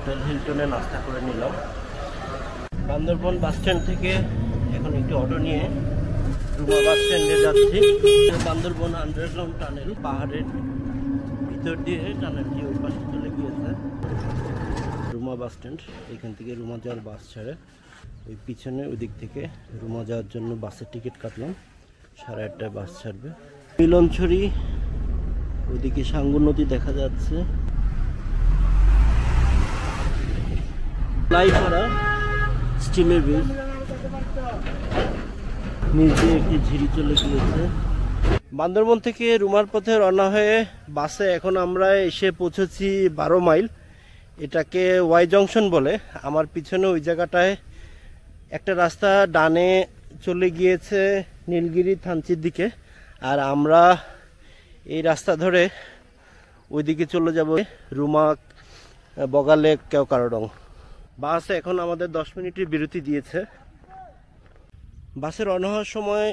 Hotel হিলটনে নাস্তা করে নিলাম। বান্দরবন বাস স্ট্যান্ড থেকে এখন একটি অটো নিয়ে রুমা বাস স্ট্যান্ডে যাচ্ছি। বান্দরবন আন্ডারগ্রাউন্ড টানেল, পাহাড়ের ভিতর দিয়ে টানেলটি ওই পাশে চলে গিয়েছে। রুমা বাস স্ট্যান্ড, এখান থেকে রুমা যাওয়ার বাস ছাড়ে। ওই পিছনে ওই দিক থেকে রুমা যাওয়ার জন্য বাসের টিকিট কাটলাম, 8:30টায় বাস ছাড়বে। মিলনছড়ি, ওইদিকে সাঙ্গু নদী দেখা যাচ্ছে। লাইপাড়া স্টিলের ব্রিজ, নিচে একটি ঝিরি চলে গিয়েছে। বান্দরবন থেকে রুমার পথে রওনা হয়ে বাসে এখন আমরা এসে পৌঁছেছি 12 মাইল। এটাকে ওয়াই জংশন বলে। আমার পিছনে ওই জায়গাটায় একটা রাস্তা ডানে চলে গিয়েছে নীলগিরি থানচির দিকে, আর আমরা এই রাস্তা ধরে ওইদিকে চলে যাব রুমা, বগালে, কেওকারডং। বাস এখন আমাদের 10 মিনিটের বিরতি দিয়েছে। বাসে রওনা হওয়ার সময়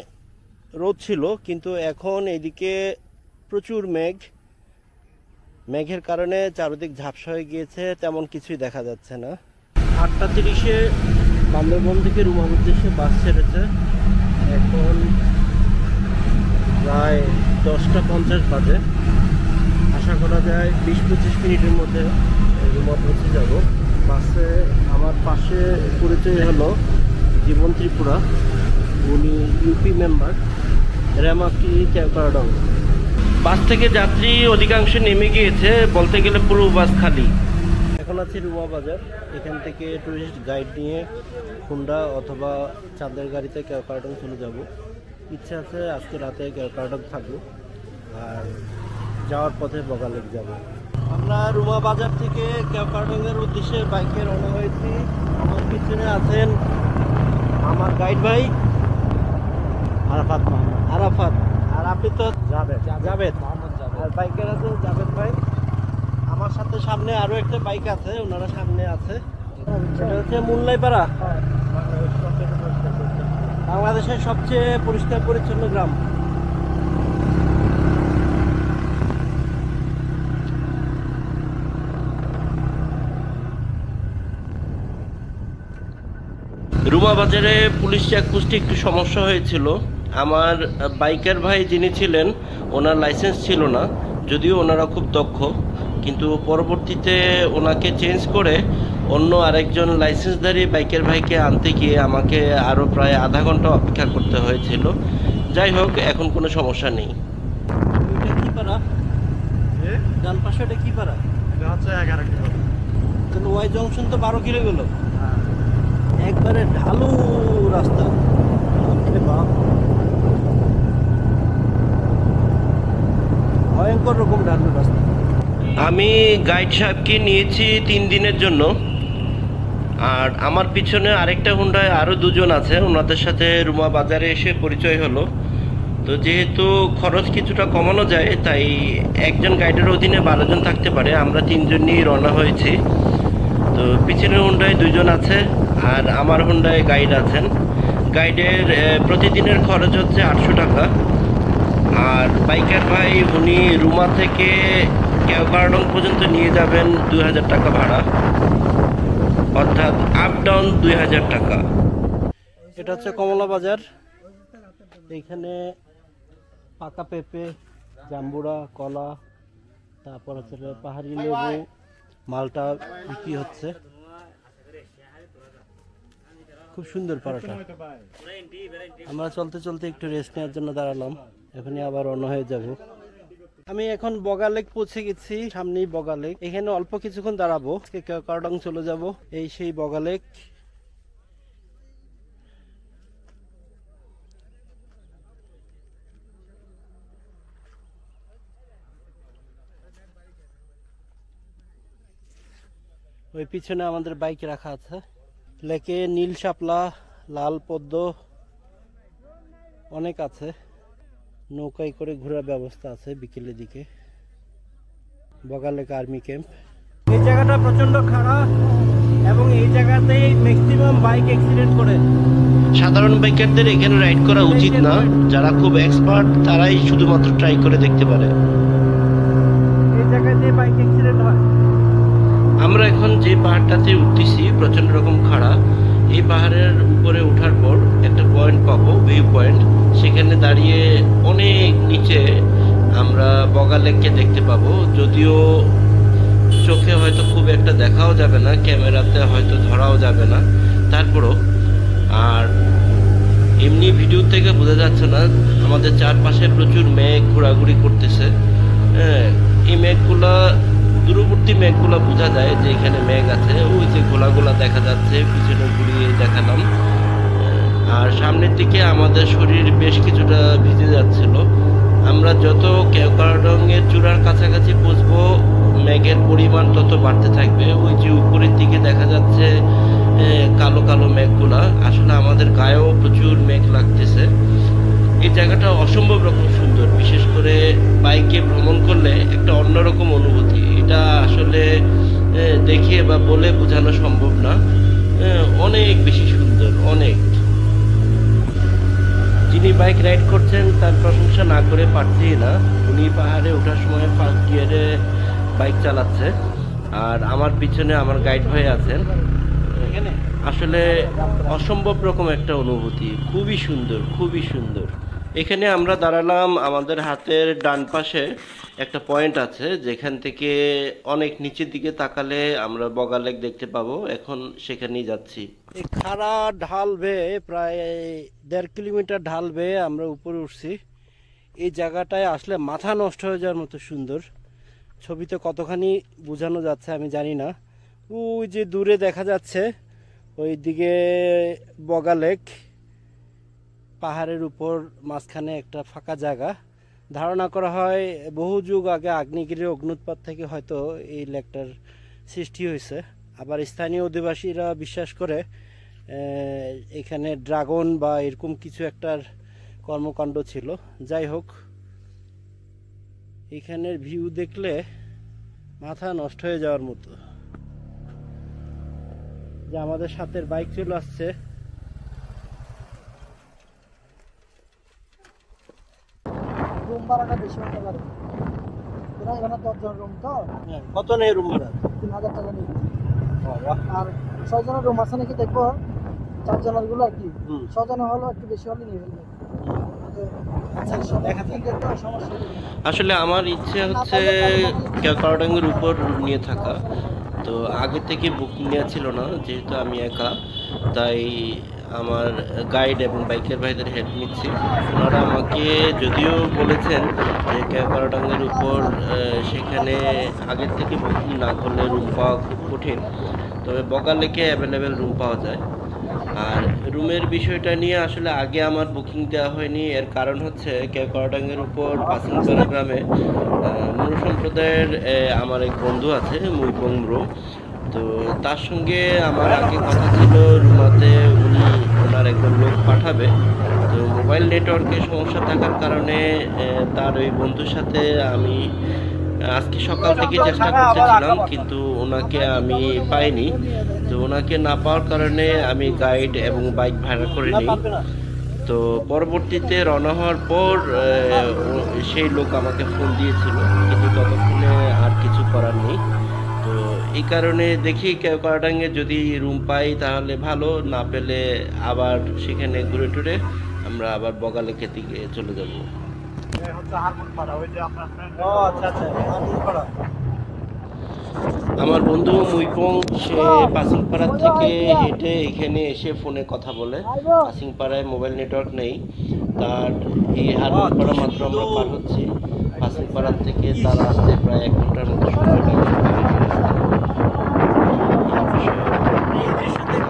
রোদ ছিল, কিন্তু এখন এইদিকে প্রচুর মেঘের কারণে চারদিক ঝাপসা হয়ে গিয়েছে, তেমন কিছুই দেখা যাচ্ছে না। 8:30-এ বান্দরবন থেকে রুমার উদ্দেশ্যে বাস ছেড়েছে। এখন প্রায় 10:50 বাজে। আশা করা যায় 20-25 মিনিটের মধ্যে রুমা পৌঁছে যাব। বাসে আমার পাশে পরিচয় হলো জীবন ত্রিপুরা, উনি ইউপি মেম্বার, রেমাকি, কেওকারডং। বাস থেকে যাত্রী অধিকাংশ নেমে গিয়েছে, বলতে গেলে পুরো বাস খালি। এখন আছি রুমা বাজার। এখান থেকে টুরিস্ট গাইড নিয়ে হুন্ডা অথবা চাঁদের গাড়িতে কেওকারডং চলে যাব। ইচ্ছা আছে আজকে রাতে কেওকারডং থাকবো, আর যাওয়ার পথে বগালেক যাব। আমরা রুমা বাজার থেকে কেওকারডংয়ের উদ্দেশ্যে বাইকে রওনা হয়েছি। আমার পিছনে আছেন আমার গাইড ভাই আরাফাত, আর আপনি তো জাভেদ, আর বাইকের আছে জাভেদ ভাই। আমার সাথে সামনে আরো একটা বাইক আছে, ওনারা সামনে আছে। সেটা হচ্ছে মুল্লাইপাড়া, বাংলাদেশের সবচেয়ে পরিষ্কার পরিচ্ছন্ন গ্রাম। রুমা বাজারে পুলিশ চেকপোস্টে একটু সমস্যা হয়েছিল। আমার বাইকার ভাই যিনি ছিলেন, ওনার লাইসেন্স ছিল না, যদিও ওনারা খুব দক্ষ, কিন্তু পরবর্তীতে ওনাকে চেঞ্জ করে অন্য আরেকজন লাইসেন্সধারী বাইকের ভাইকে আনতে গিয়ে আমাকে আরও প্রায় আধা ঘন্টা অপেক্ষা করতে হয়েছিল। যাই হোক, এখন কোনো সমস্যা নেই। এটা কি পাড়া? ডান পাশে এটা কি পাড়া? এটা হচ্ছে 11 কিলো। তাহলে ওয়াই জংশন তো 12 কিলো গেল। একবারে ঢালু রাস্তা, ভয়ঙ্কর রকম ঢালু রাস্তা। আমি গাইড সাহেবকে নিয়েছি 3 দিনের জন্য, আর আমার পিছনে আরেকটা হুন্ডায় আরও 2 জন আছে। ওনাদের সাথে রুমা বাজারে এসে পরিচয় হলো। তো যেহেতু খরচ কিছুটা কমানো যায়, তাই একজন গাইডের অধীনে 12 জন থাকতে পারে। আমরা 3 জন নিয়ে রওনা হয়েছি। তো পিছনের হুন্ডায় 2 জন আছে, আর আমার হুন্ডায় গাইড আছেন। গাইডের প্রতিদিনের খরচ হচ্ছে 800 টাকা। আর বাইকার ভাই উনি রুমা থেকে কেওকারডং পর্যন্ত নিয়ে যাবেন 2000 টাকা ভাড়া, অর্থাৎ আপ ডাউন 2000 টাকা। এটা হচ্ছে কমলা বাজার। এইখানে পাকা পেঁপে, জাম্বুরা, কলা, তারপর হচ্ছে পাহাড়ি লেবু, মালটা বিক্রি হচ্ছে। খুব সুন্দর পাড়াটা। আমরা চলতে চলতে একটু রেস্ট নেওয়ার জন্য দাঁড়ালাম, এখানে আবার রওনা হয়ে যাব। আমি এখন বগালেক পৌঁছে গেছি, সামনেই বগালেক। এখানে অল্প কিছুক্ষণ দাঁড়াবো, কেওকারডং চলে যাব। এই সেই বগালেক। ওই পিছনে আমাদের বাইক রাখা আছে। লেকে নীল শাপলা, লাল পদ্ম অনেক আছে। নৌকায় করে ঘোরার ব্যবস্থা আছে বিকেলের দিকে। Boga Lake army camp. এই জায়গাটা প্রচন্ড খারাপ, এবং এই জায়গাতেই ম্যাক্সিমাম বাইক অ্যাক্সিডেন্ট করে। সাধারণ বাইকারদের এখানে রাইড করা উচিত না। যারা খুব এক্সপার্ট তারাই শুধুমাত্র ট্রাই করে দেখতে পারে। এই জায়গাতে বাইক অ্যাক্সিডেন্ট হয়। আমরা এখন যে পাহাড়টাতে উঠতেছি প্রচন্ড রকম খাড়া। এই পাহাড়ের উপরে ওঠার পর একটা পয়েন্ট পাবো, ভিউ পয়েন্ট। সেখানে দাঁড়িয়ে অনেক নিচে আমরা বগা লেককে দেখতে পাবো। যদিও চোখে হয়তো খুব একটা দেখাও যাবে না, ক্যামেরাতে হয়তো ধরাও যাবে না, তারপরও। আর এমনি ভিডিও থেকে বোঝা যাচ্ছে না, আমাদের চারপাশে প্রচুর মেঘ ঘোরাঘুরি করতেছে। হ্যাঁ, এই মেঘগুলা, দূরবর্তী মেঘগুলা বোঝা যায় যে এখানে মেঘ আছে। ওই যে গোলা দেখা যাচ্ছে, পিছনে ঘুরিয়ে দেখালাম। আর সামনের দিকে আমাদের শরীর বেশ কিছুটা ভিজে যাচ্ছিল। আমরা যত কেওক্রাডং-এর চূড়ার কাছাকাছি পৌঁছবো, মেঘের পরিমাণ তত বাড়তে থাকবে। ওই যে উপরের দিকে দেখা যাচ্ছে কালো কালো মেঘগুলা, আসলে আমাদের গায়েও প্রচুর মেঘ লাগতেছে। এই জায়গাটা অসম্ভব রকম সুন্দর, বিশেষ করে বাইকে ভ্রমণ করলে একটা অন্যরকম অনুভূতি। এটা আসলে দেখিয়ে বা বলে বোঝানো সম্ভব না। অনেক বেশি সুন্দর, অনেক। যিনি বাইক রাইড করছেন তার প্রশংসা না করে পারছি না। উনি পাহাড়ে ওঠার সময় ফার্স্ট গিয়ারে বাইক চালাচ্ছে, আর আমার পিছনে আমার গাইড ভাই আছেন। আসলে অসম্ভব রকম একটা অনুভূতি, খুবই সুন্দর, খুবই সুন্দর। এখানে আমরা দাঁড়ালাম, আমাদের হাতের ডান পাশে একটা পয়েন্ট আছে যেখান থেকে অনেক নিচের দিকে তাকালে আমরা বগা লেক দেখতে পাবো। এখন সেখানেই যাচ্ছি। এই খাড়া ঢাল বেয়ে, প্রায় 1.5 কিলোমিটার ঢাল বেয়ে আমরা উপরে উঠছি। এই জায়গাটায় আসলে মাথা নষ্ট হয়ে যাওয়ার মতো সুন্দর। ছবিতে কতখানি বোঝানো যাচ্ছে আমি জানি না। ওই যে দূরে দেখা যাচ্ছে ওই দিকে বগা লেক, পাহাড়ের উপর মাঝখানে একটা ফাঁকা জায়গা। ধারণা করা হয় বহু যুগ আগে আগ্নেয়গিরির অগ্নুৎপাত থেকে হয়তো এই লেকটার সৃষ্টি হয়েছে। আবার স্থানীয় অধিবাসীরা বিশ্বাস করে এখানে ড্রাগন বা এরকম কিছু একটার কর্মকাণ্ড ছিল। যাই হোক, এখানের ভিউ দেখলে মাথা নষ্ট হয়ে যাওয়ার মতো। যে আমাদের সাথে বাইক চলে আসছে। রুম ভাড়াটা বেশি হতে পারে। এখানে 10 জন রুম তো। কত নেই রুম ভাড়া? 3000 টাকা নিয়ে। আর 6 জনের রুম আছে নাকি দেখবো, 4 জনের গুলো আর কি। 6 জনের হলো একটু বেশি হলে নিয়ে ফেলবে। আসলে আমার ইচ্ছে হচ্ছে কেওক্রাডং-এর উপর রুম নিয়ে থাকা। তো আগে থেকে বুকিং নেওয়া ছিল না, যেহেতু আমি একা, তাই আমার গাইড এবং বাইকের ভাইদের হেল্প নিচ্ছি। ওনারা আমাকে যদিও বলেছেন যে কেওক্রাডং-এর উপর সেখানে আগের থেকে বুকিং না করলে রুম পাওয়া খুব কঠিন, তবে বগা লেকে অ্যাভেলেবেল রুম পাওয়া যায়। আর রুমের বিষয়টা নিয়ে আসলে আগে আমার বুকিং দেওয়া হয়নি। এর কারণ হচ্ছে কেওক্রাডং-এর উপর পাসিংপাড়া গ্রামে মুরু সম্প্রদায়ের আমার এক বন্ধু আছে, মুইপং ব্রো। তো তার সঙ্গে আমার আগে কথা ছিল রুমাতে উনি ওনার একজন লোক পাঠাবে। তো মোবাইল নেটওয়ার্কের সমস্যা থাকার কারণে তার ওই বন্ধুর সাথে আমি আজকে সকাল থেকে চেষ্টা করতেছিলাম, কিন্তু ওনাকে আমি পাইনি। তো ওনাকে না পাওয়ার কারণে আমি গাইড এবং বাইক ভাড়া করে নিই। তো পরবর্তীতে রওনা হওয়ার পর সেই লোক আমাকে ফোন দিয়েছিল, কিন্তু ততক্ষণে আর কিছু করার নেই। তো এই কারণে দেখি কেওক্রাডং-এ যদি রুম পাই তাহলে ভালো, না পেলে আবার সেখানে ঘুরে টুরে আমরা আবার বগা লেকের দিকে চলে যাব। আমার বন্ধু মুইপং, সে পাসিংপাড়া থেকে হেঁটে এখানে এসে ফোনে কথা বলে। পাসিংপাড়ায় মোবাইল নেটওয়ার্ক নেই তার। এই হারমোনপাড়া মাত্র আমরা পার হচ্ছি। পাসিংপাড়া থেকে তার আসতে প্রায় 1 ঘন্টার মতো সময় লাগে।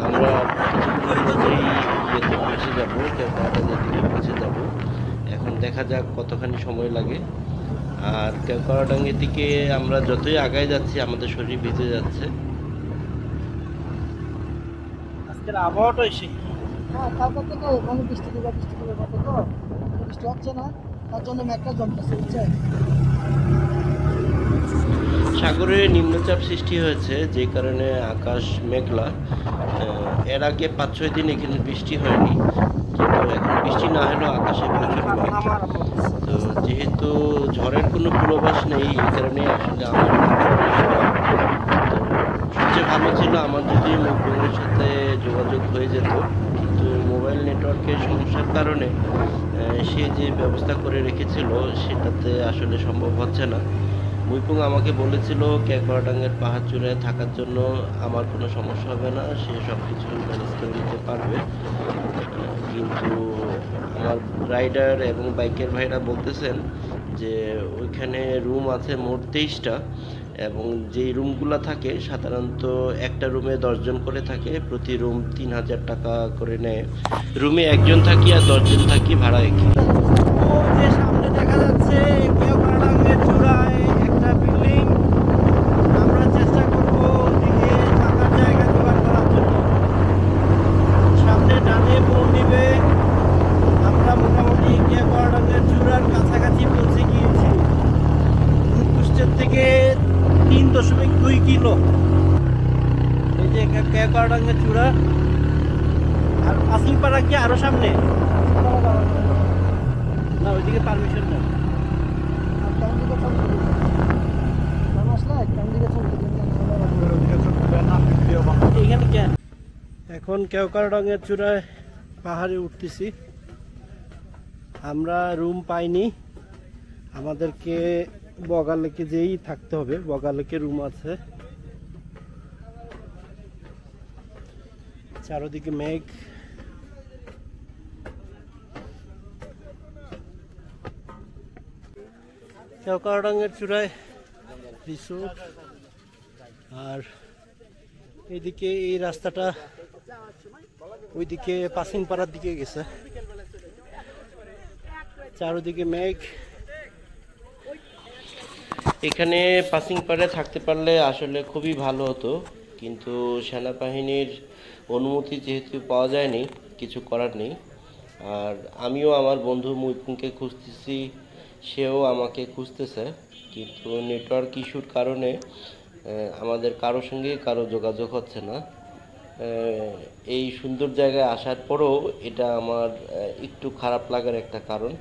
আমরা কিছুক্ষণের মধ্যেই ইয়েতে পৌঁছে যাবো, কেওক্রাডং-এর দিকে পৌঁছে যাবো। এখন দেখা যাক কতখানি সময় লাগে। আর কেওক্রাডং-এর দিকে আমরা যতই আগায় যাচ্ছি আমাদের শরীর ভিজে যাচ্ছে। আজকের আবহাওয়াটা এসে কালকে থেকে মানে বৃষ্টি মতো তো বৃষ্টি হচ্ছে না, তার জন্য মেঘটা জমতেছে, বুঝছেন। সাগরে নিম্নচাপ সৃষ্টি হয়েছে, যে কারণে আকাশ মেঘলা। এর আগে 5-6 দিন এখানে বৃষ্টি হয়নি, কিন্তু এখন বৃষ্টি না হলেও আকাশে প্রচুর মেঘ। তো যেহেতু ঝড়ের কোনো পূর্বাভাস নেই, এই কারণে আসলে আমার তো সবচেয়ে ভালো ছিল আমার যদি মুখবঙ্গের সাথে যোগাযোগ হয়ে যেত, কিন্তু মোবাইল নেটওয়ার্কের সমস্যার কারণে সে যে ব্যবস্থা করে রেখেছিল সেটাতে আসলে সম্ভব হচ্ছে না। মুইপুং আমাকে বলেছিল ক্যাকড়াটাঙ্গের পাহাড় চূড়ায় থাকার জন্য আমার কোনো সমস্যা হবে না, সে সব কিছু ম্যানেজ করে নিতে পারবে। কিন্তু আমার রাইডার এবং বাইকের ভাইরা বলতেছেন যে ওইখানে রুম আছে মোট 23টা, এবং যেই রুমগুলো থাকে সাধারণত একটা রুমে 10 জন করে থাকে, প্রতি রুম 3000 টাকা করে নেয়। রুমে একজন থাকি আর 10 জন থাকি, ভাড়া একই। ওই যে সামনে দেখা যাচ্ছে কেওক্রাডাঙ্গের চূড়ায় একটা বিল্ডিং। আমরা চেষ্টা করবো ওদিকে থাকার জায়গা জোগাড় করার জন্য। সামনে ডানে মোড় নিবে। আমরা মোটামুটি কেওক্রাডাঙ্গের চূড়ার কাছাকাছি পৌঁছে গিয়েছি। রূপকুষ্টের থেকে 3.2 কিলো। এই যে কেওক্রাডাঙ্গের চূড়া। আর আসিংপাড়া কি আরো সামনে? না, ওইদিকে পারমিশন না। এইখানে কেন? এখন কেওক্রাডাঙ্গের চূড়ায় পাহাড়ে উঠতেছি। আমরা রুম পাইনি, আমাদেরকে বগালেকে যেই থাকতে হবে। বগালেকে রুম আছে। চারদিকে মেঘ। কেওক্রাডাঙ্গের চূড়ায় রিসোর্ট, আর এইদিকে এই রাস্তাটা ওইদিকে পাসিংপাড়ার দিকে গেছে। চারদিকে মেঘ। এখানে পাসিংপাড়ে থাকতে পারলে আসলে খুবই ভালো হতো, কিন্তু সেনাবাহিনীর অনুমতি যেহেতু পাওয়া যায়নি, কিছু করার নেই। আর আমিও আমার বন্ধু মুইপুংকে খুঁজতেছি, সেও আমাকে খুঁজতেছে, কিন্তু নেটওয়ার্ক ইস্যুর কারণে আমাদের কারোর সঙ্গে কারো যোগাযোগ হচ্ছে না। এই সুন্দর জায়গায় আসার পরেও এটা আমার একটু খারাপ লাগার একটা কারণ।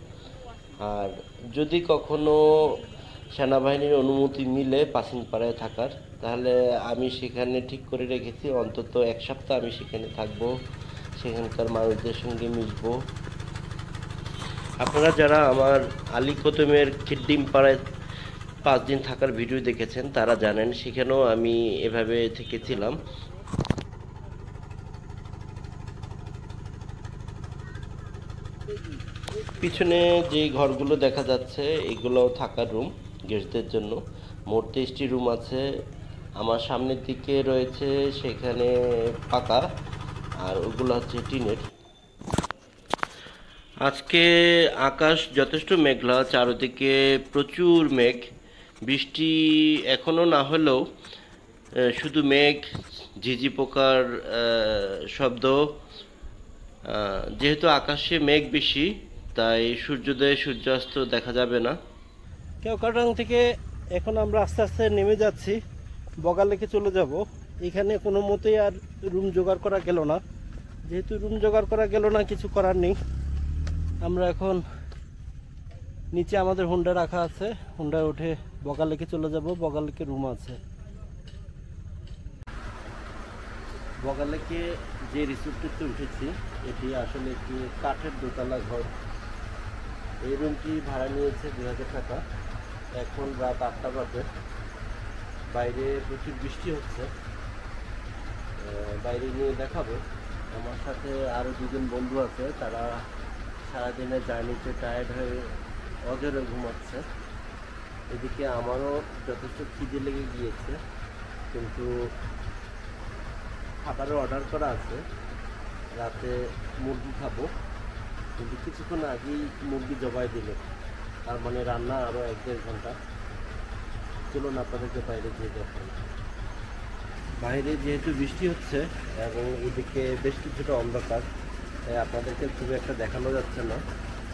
আর যদি কখনো সেনাবাহিনীর অনুমতি মিলে পাসিংপাড়ায় থাকার, তাহলে আমি সেখানে ঠিক করে রেখেছি অন্তত 1 সপ্তাহ আমি সেখানে থাকবো, সেখানকার মানুষদের সঙ্গে মিশবো। আপনারা যারা আমার আলীকদমের খিড্ডিম পাড়ায় 5 দিন থাকার ভিডিও দেখেছেন তারা জানেন সেখানেও আমি এভাবে থেকেছিলাম। পিছনে যে ঘরগুলো দেখা যাচ্ছে এগুলো থাকার রুম গেস্টদের জন্য। মোট 23টি রুম আছে। আমার সামনের দিকে রয়েছে সেখানে পাকা, আর ওগুলো হচ্ছে টিনের। আজকে আকাশ যথেষ্ট মেঘলা, চারদিকে প্রচুর মেঘ। বৃষ্টি এখনো না হলেও শুধু মেঘ, ঝিঝি পোকার শব্দ। যেহেতু আকাশে মেঘ বেশি, তাই সূর্যোদয় সূর্যাস্ত দেখা যাবে না। কেওক্রাডাঙ্গ থেকে এখন আমরা আস্তে আস্তে নেমে যাচ্ছি, বগালেকে চলে যাব। এখানে কোনো মতেই আর রুম জোগাড় করা গেল না। যেহেতু রুম জোগাড় করা গেল না, কিছু করার নেই। আমরা এখন নিচে আমাদের হুন্ডা রাখা আছে, হুন্ডায় উঠে বগালেকে চলে যাব। বগালেকে রুম আছে। বগালেকে যে রিসোর্টটিতে উঠেছি এটি আসলে একটি কাঠের দোতলা ঘর। এই রুমটি ভাড়া নিয়েছে 2000 টাকা। এখন রাত 8টা বাজে। বাইরে প্রচুর বৃষ্টি হচ্ছে, বাইরে নিয়ে দেখাবো। আমার সাথে আরও 2জন বন্ধু আছে, তারা সারাদিনের জার্নিতে টায়ার্ড হয়ে অজরে ঘুমাচ্ছে। এদিকে আমারও যথেষ্ট খিদে লেগে গিয়েছে, কিন্তু খাবারও অর্ডার করা আছে। রাতে মুরগি খাবো, কিন্তু কিছুক্ষণ আগেই মুরগি জবাই দিল, তার মানে রান্না আরও 1-1.5 ঘন্টা। চলুন আপনাদেরকে বাইরে গিয়ে দেখাই। বাইরে যেহেতু বৃষ্টি হচ্ছে এবং এদিকে বেশ কিছুটা অন্ধকার, তাই আপনাদেরকে খুব একটা দেখানো যাচ্ছে না,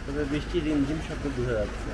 তবে বৃষ্টির রিমঝিম শব্দ বোঝা যাচ্ছে।